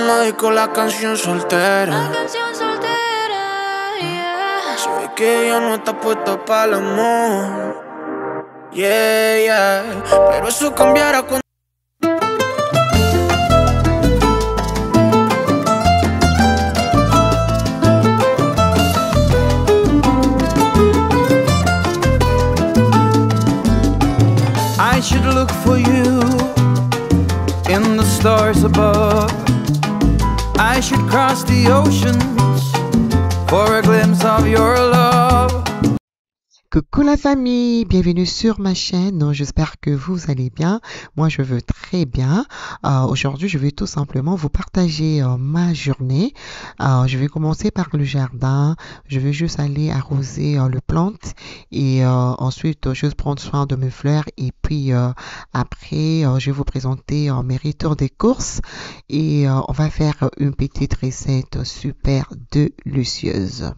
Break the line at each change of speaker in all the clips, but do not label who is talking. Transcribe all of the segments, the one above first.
me dedico la canción soltera.
La canción soltera, yeah.
Se ve que ella no está puesta para el amor. Yeah, yeah. Pero eso cambiará cuando
I should look for you in the stars above. I should cross the oceans for a glimpse of your love.
Coucou la famille, bienvenue sur ma chaîne, j'espère que vous allez bien, moi je veux très bien. Aujourd'hui je vais tout simplement vous partager ma journée. Je vais commencer par le jardin, je vais juste aller arroser le plante et ensuite juste prendre soin de mes fleurs et puis après je vais vous présenter mes retours des courses et on va faire une petite recette super délicieuse.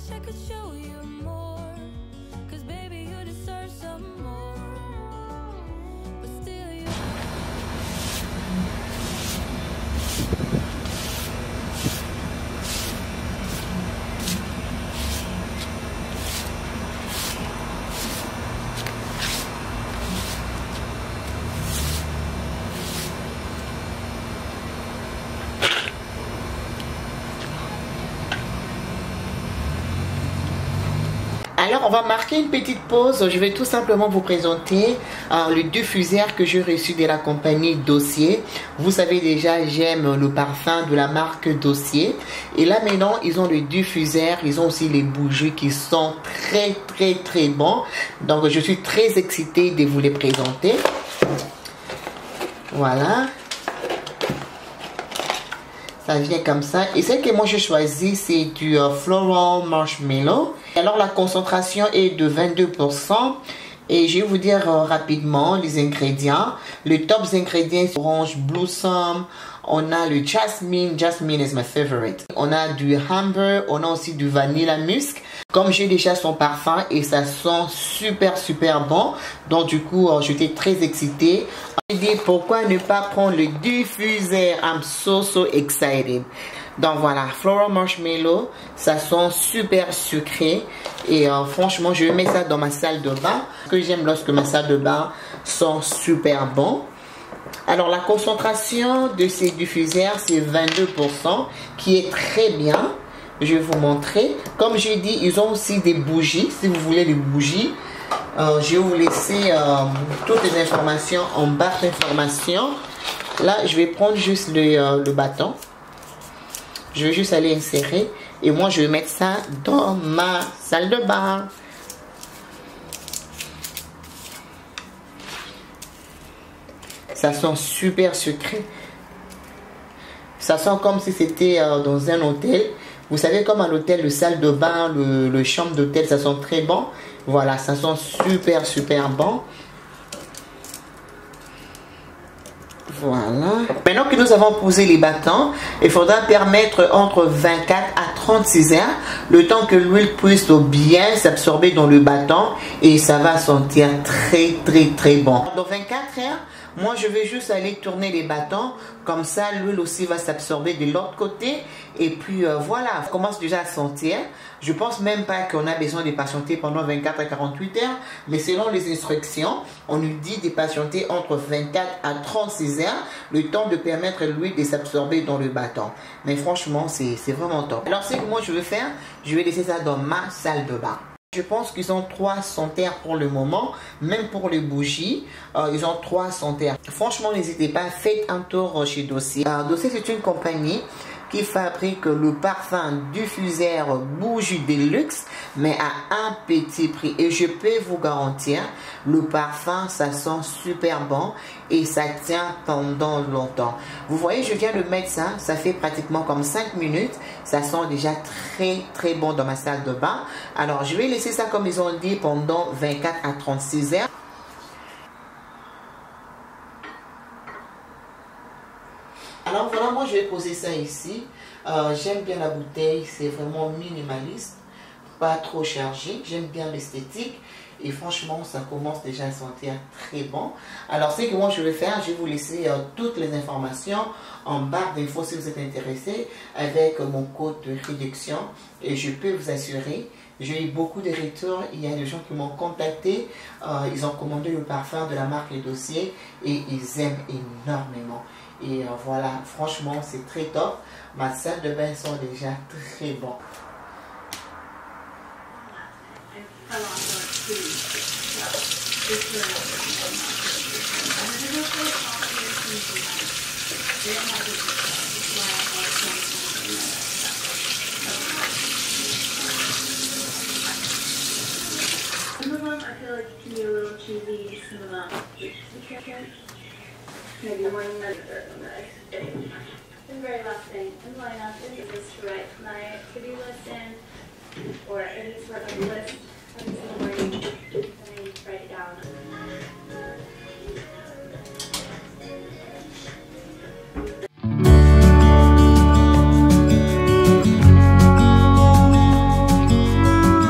I could show you more, 'cause baby you deserve some more, but still you
Alors on va marquer une petite pause, je vais tout simplement vous présenter le diffuseur que j'ai reçu de la compagnie Dossier. Vous savez déjà, j'aime le parfum de la marque Dossier. Et là maintenant, ils ont le diffuseur, ils ont aussi les bougies qui sont très bons. Donc je suis très excitée de vous les présenter. Voilà. Ça vient comme ça. Et celle que moi j'ai choisi, c'est du Floral Marshmallow. Alors la concentration est de 22%. Et je vais vous dire rapidement les ingrédients. Les top ingrédients sont orange blossom. On a le jasmine. Jasmine is my favorite. On a du amber. On a aussi du vanilla musk. Comme j'ai déjà son parfum et ça sent super bon. Donc du coup, j'étais très excitée. Je me dis pourquoi ne pas prendre le diffuseur. I'm so excited. Donc voilà, Floral Marshmallow, ça sent super sucré. Et franchement, je vais mettre ça dans ma salle de bain. Ce que j'aime lorsque ma salle de bain sent super bon. Alors la concentration de ces diffuseurs, c'est 22%, qui est très bien. Je vais vous montrer. Comme j'ai dit, ils ont aussi des bougies. Si vous voulez des bougies, je vais vous laisser toutes les informations en barre d'informations. Là, je vais prendre juste le bâton. Je vais juste aller insérer. Et moi, je vais mettre ça dans ma salle de bain. Ça sent super sucré. Ça sent comme si c'était dans un hôtel. Vous savez, comme à l'hôtel, le salle de bain, le chambre d'hôtel, ça sent très bon. Voilà, ça sent super bon. Voilà. Maintenant que nous avons posé les bâtons, il faudra permettre entre 24 à 36 heures, le temps que l'huile puisse bien s'absorber dans le bâton et ça va sentir très bon. Dans 24 heures, Moi, je vais juste aller tourner les bâtons. Comme ça, l'huile aussi va s'absorber de l'autre côté. Et puis, voilà, on commence déjà à sentir. Je pense même pas qu'on a besoin de patienter pendant 24 à 48 heures. Mais selon les instructions, on nous dit de patienter entre 24 à 36 heures. Le temps de permettre à l'huile de s'absorber dans le bâton. Mais franchement, c'est vraiment top. Alors, ce que moi, je vais faire, je vais laisser ça dans ma salle de bain. Je pense qu'ils ont 3 senteurs pour le moment, même pour les bougies, ils ont 3 senteurs. Franchement, n'hésitez pas, faites un tour chez Dossier. Dossier, c'est une compagnie qui fabrique le parfum diffuseur bougie de luxe, mais à un petit prix. Et je peux vous garantir, le parfum, ça sent super bon et ça tient pendant longtemps. Vous voyez, je viens de mettre ça, ça fait pratiquement comme 5 minutes. Ça sent déjà très bon dans ma salle de bain. Alors, je vais laisser ça comme ils ont dit pendant 24 à 36 heures. Alors voilà, moi je vais poser ça ici. J'aime bien la bouteille, c'est vraiment minimaliste, pas trop chargé. J'aime bien l'esthétique et franchement ça commence déjà à sentir très bon. Alors ce que moi je vais faire, je vais vous laisser toutes les informations en barre d'infos si vous êtes intéressé avec mon code de réduction. Et je peux vous assurer, j'ai eu beaucoup de retours. Il y a des gens qui m'ont contacté, ils ont commandé le parfum de la marque Les Dossiers et ils aiment énormément. Et voilà, franchement, c'est très top. Ma salle de bain sont déjà très bon.
Some of them I feel like can be a little cheesy, some of them maybe one another and the very last thing, I'm going up and just to write my to-do list in, or at least write my list every single morning, and I need to write it down.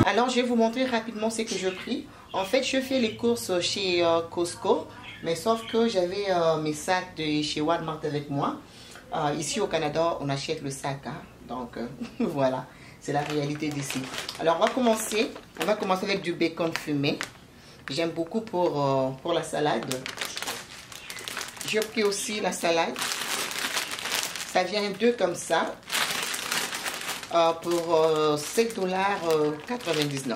Alors, je vais vous montrer rapidement ce que je pris. En fait, je fais les courses chez Costco. Mais sauf que j'avais mes sacs de chez Walmart avec moi. Ici au Canada, on achète le sac. Hein? Donc, voilà. C'est la réalité d'ici. Alors, on va commencer avec du bacon fumé. J'aime beaucoup pour la salade. J'ai pris aussi la salade. Ça vient deux comme ça. Pour $7,99.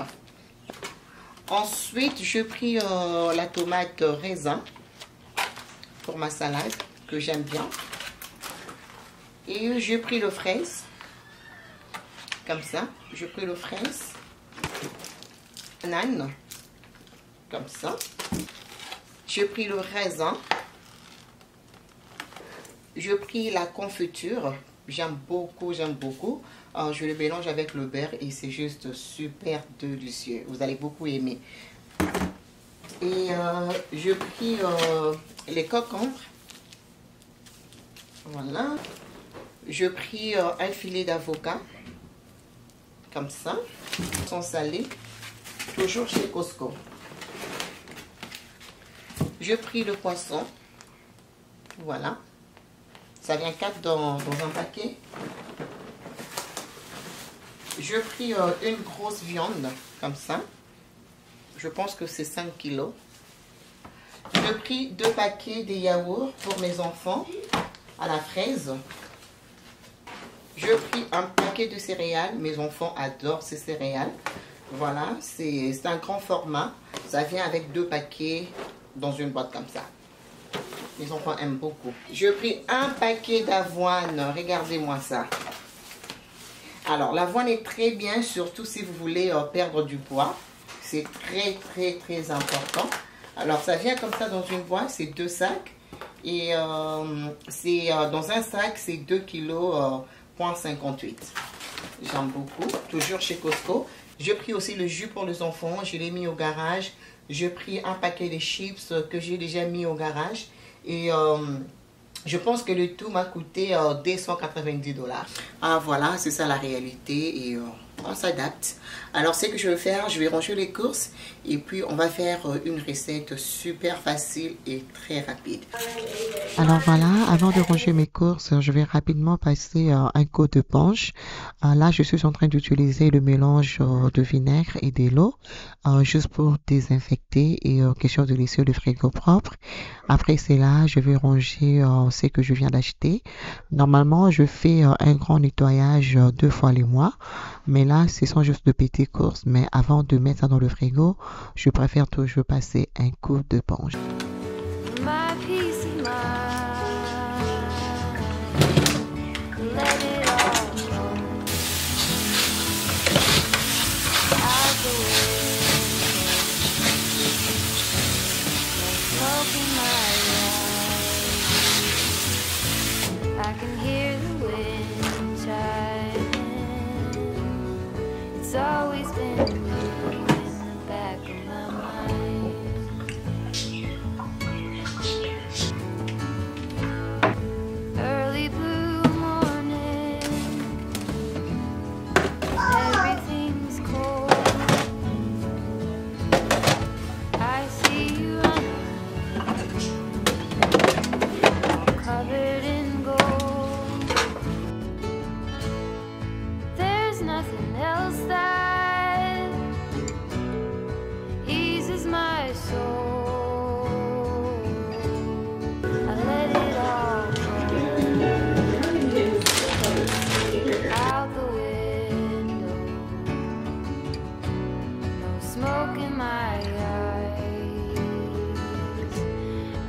Ensuite, j'ai pris la tomate raisin pour ma salade, que j'aime bien. Et j'ai pris le fraise, comme ça. J'ai pris le fraise, banane, comme ça. J'ai pris le raisin. J'ai pris la confiture. J'aime beaucoup, j'aime beaucoup. Je le mélange avec le beurre et c'est juste super délicieux. Vous allez beaucoup aimer. Et j'ai pris les concombres. Voilà. J'ai pris un filet d'avocat. Comme ça. Sans salé. Toujours chez Costco. J'ai pris le poisson. Voilà. Ça vient 4 dans un paquet. J'ai pris une grosse viande, comme ça. Je pense que c'est 5 kilos. J'ai pris 2 paquets de yaourts pour mes enfants à la fraise. J'ai pris un paquet de céréales. Mes enfants adorent ces céréales. Voilà, c'est un grand format. Ça vient avec 2 paquets dans une boîte comme ça. Les enfants aiment beaucoup. J'ai pris un paquet d'avoine. Regardez-moi ça. Alors, l'avoine est très bien, surtout si vous voulez perdre du poids. C'est très important. Alors, ça vient comme ça dans une boîte. C'est 2 sacs. Et dans un sac, c'est 2,58 kg. J'aime beaucoup. Toujours chez Costco. J'ai pris aussi le jus pour les enfants. Je l'ai mis au garage. J'ai pris un paquet de chips que j'ai déjà mis au garage. Et je pense que le tout m'a coûté $290. Ah voilà, c'est ça la réalité. Et on s'adapte. Alors ce que je vais faire, je vais ranger les courses et puis on va faire une recette super facile et très rapide. Alors voilà, avant de ranger mes courses, je vais rapidement passer un coup de punch. Là, je suis en train d'utiliser le mélange de vinaigre et de l'eau juste pour désinfecter et quelque chose de laisser le frigo propre. Après cela, je vais ranger ce que je viens d'acheter. Normalement, je fais un grand nettoyage 2 fois les mois, mais là, ce sont juste de petites courses. Mais avant de mettre ça dans le frigo, je préfère toujours passer un coup de punch.
My peace of mind. Let it all go out the window. Smoke in my eyes. I can hear the wind chiming. It's always been you in the back of my mind. Early blue morning, everything's cold. I see you running, covered in gold. There's nothing else that eases my soul. I let it all out the window. No smoke in my eyes.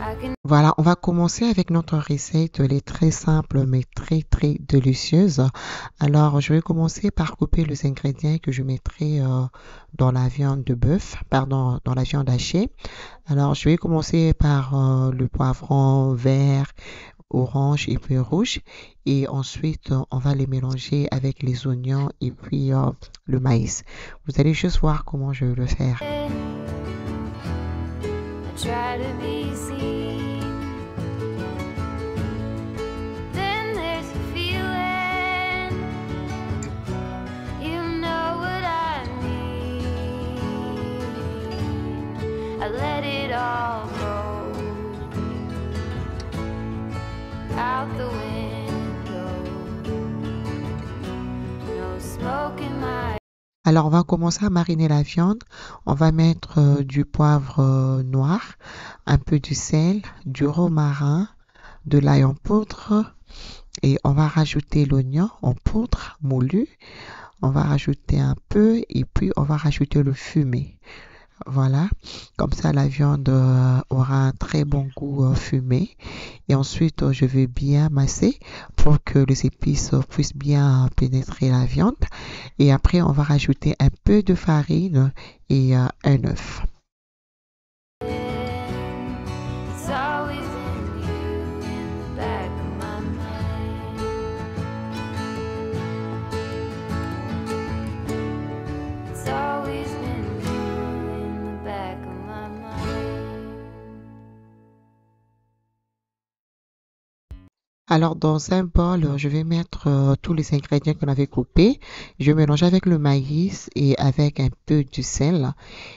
I can
Voilà, on va commencer avec notre recette. Elle est très simple mais très délicieuse. Alors, je vais commencer par couper les ingrédients que je mettrai dans la viande de bœuf, pardon, dans la viande hachée. Alors, je vais commencer par le poivron vert, orange et puis rouge. Et ensuite, on va les mélanger avec les oignons et puis le maïs. Vous allez juste voir comment je vais le faire.
try to be seen. Then there's a feeling, you know what I mean. I let it all go out the window. No smoke in my.
Alors, on va commencer à mariner la viande. On va mettre du poivre noir, un peu du sel, du romarin, de l'ail en poudre et on va rajouter l'oignon en poudre moulu. On va rajouter un peu et puis on va rajouter le fumé. Voilà, comme ça la viande aura un très bon goût fumé. Et ensuite, je vais bien masser pour que les épices puissent bien pénétrer la viande. Et après, on va rajouter un peu de farine et un œuf.
It's always in you in the back of my mind. It's always been you in the back of my mind.
Alors, dans un bol, je vais mettre tous les ingrédients qu'on avait coupés. Je mélange avec le maïs et avec un peu du sel.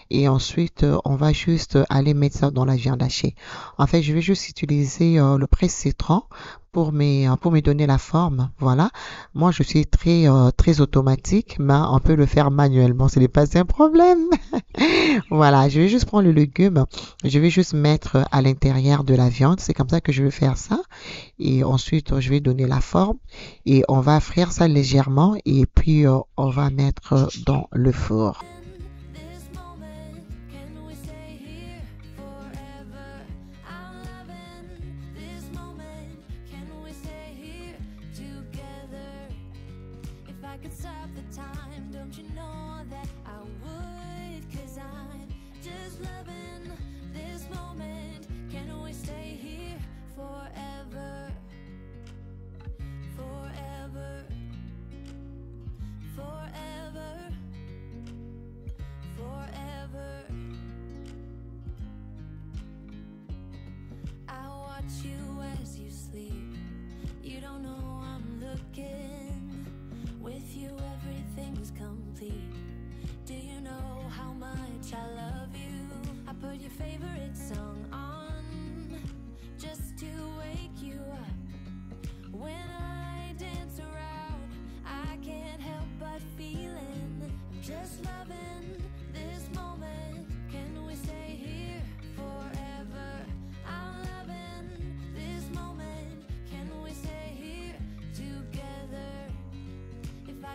Et ensuite, on va juste aller mettre ça dans la viande hachée. En fait, je vais juste utiliser le presse-citron pour me donner la forme. Voilà. Moi, je suis très automatique, mais on peut le faire manuellement. Ce n'est pas un problème. Voilà. Je vais juste prendre le légume. Je vais juste mettre à l'intérieur de la viande. C'est comme ça que je vais faire ça. Et ensuite, je vais donner la forme. Et on va frire ça légèrement. Et puis, on va mettre dans le four.
This moment, can we stay here forever? I'm loving this moment. Can we stay here together? If I could stop the time, don't you know that I would? 'Cause I'm just loving this moment. Can we stay here forever? Forever. Forever. Forever. I watch you as you sleep. You don't know I'm looking. With you, everything's complete.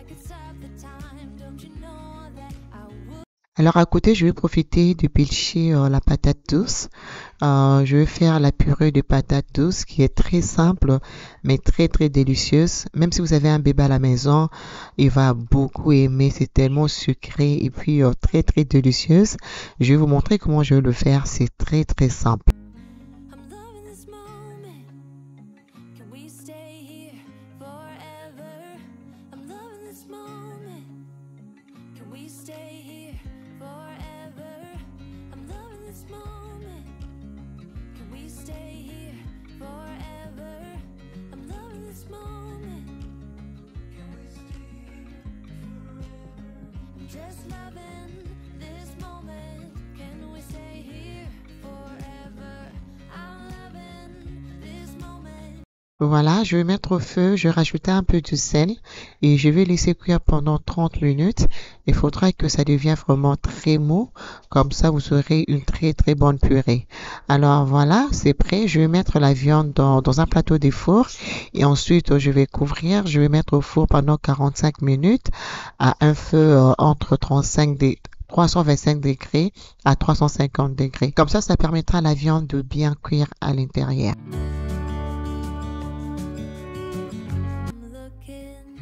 I could stop the time, don't you know that I would?
Alors à côté, je vais profiter de pêcher la patate douce. Je vais faire la purée de patate douce qui est très simple mais très très délicieuse. Même si vous avez un bébé à la maison, il va beaucoup aimer. C'est tellement sucré et puis très très délicieuse. Je vais vous montrer comment je vais le faire. C'est très très simple.
I'm loving this moment. Can we stay here forever? I'm loving this moment. Can we stay here forever? I'm loving this moment. Can we stay here forever? I'm loving this moment. I'm just loving this moment. Can we stay here forever? I'm loving this moment.
Voilà, je vais mettre au feu, je vais rajouter un peu de sel et je vais laisser cuire pendant 30 minutes. Il faudra que ça devienne vraiment très mou, comme ça vous aurez une très très bonne purée. Alors voilà, c'est prêt. Je vais mettre la viande dans un plateau de four et ensuite je vais couvrir. Je vais mettre au four pendant 45 minutes à un feu entre 325 degrés à 350 degrés. Comme ça permettra à la viande de bien cuire à l'intérieur.
I'm looking.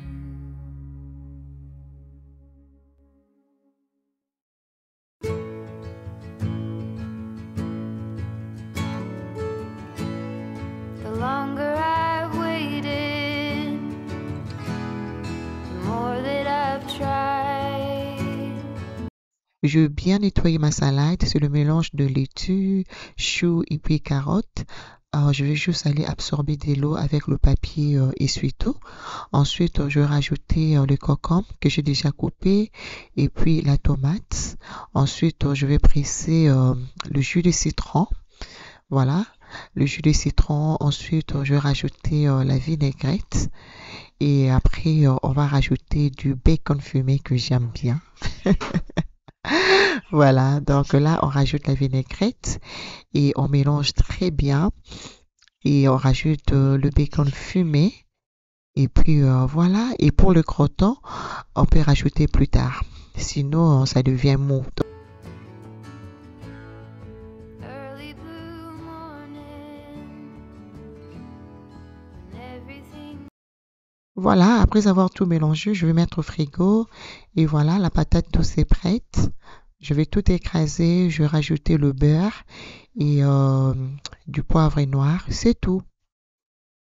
The longer I've waited, the more that I've tried.
Je vais bien nettoyer ma salade. C'est le mélange de laitue, choux et puis carottes. Je vais juste aller absorber de l'eau avec le papier essuie-tout. Ensuite, je vais rajouter le concombre que j'ai déjà coupé et puis la tomate. Ensuite, je vais presser le jus de citron. Voilà, le jus de citron. Ensuite, je vais rajouter la vinaigrette. Et après, on va rajouter du bacon fumé que j'aime bien. Voilà, donc là, on rajoute la vinaigrette et on mélange très bien. Et on rajoute le bacon fumé. Et puis voilà, et pour le croûton, on peut rajouter plus tard. Sinon, ça devient mou.
Early blue morning, when everything.
Voilà, après avoir tout mélangé, je vais mettre au frigo. Et voilà, la patate douce est prête. Je vais tout écraser, je vais rajouter le beurre et du poivre noir. C'est tout.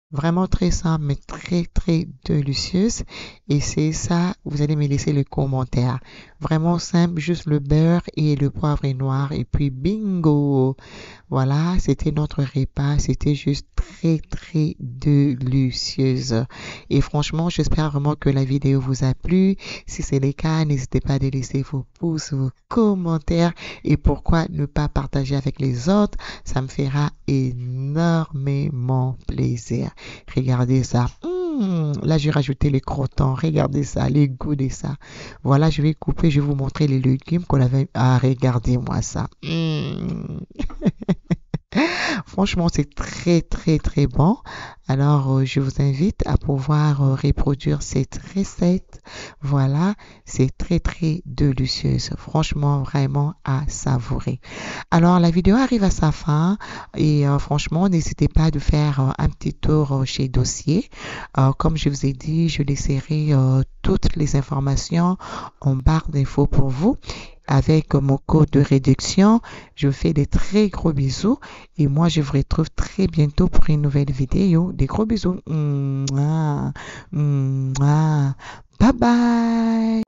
Vraiment très simple, mais très très délicieuse. Et c'est ça, vous allez me laisser les commentaires. Vraiment simple, juste le beurre et le poivre noir. Et puis bingo! Voilà, c'était notre repas. C'était juste très très délicieuse. Et franchement, j'espère vraiment que la vidéo vous a plu. Si c'est le cas, n'hésitez pas à laisser vos pouces, vos commentaires. Et pourquoi ne pas partager avec les autres? Ça me fera énormément plaisir. Regardez ça. Là, j'ai rajouté les croûtons. Regardez ça, les goûts de ça. Voilà, je vais couper, je vais vous montrer les légumes qu'on avait. Ah, regardez-moi ça. Franchement, c'est très très très bon. Alors, je vous invite à pouvoir reproduire cette recette. Voilà, c'est très très délicieuse. Franchement, vraiment à savourer. Alors, la vidéo arrive à sa fin et franchement, n'hésitez pas de faire un petit tour chez Dossier. Comme je vous ai dit, je laisserai toutes les informations en barre d'infos pour vous. Avec mon code de réduction, je vous fais des très gros bisous et moi je vous retrouve très bientôt pour une nouvelle vidéo. Des gros bisous. Bye bye.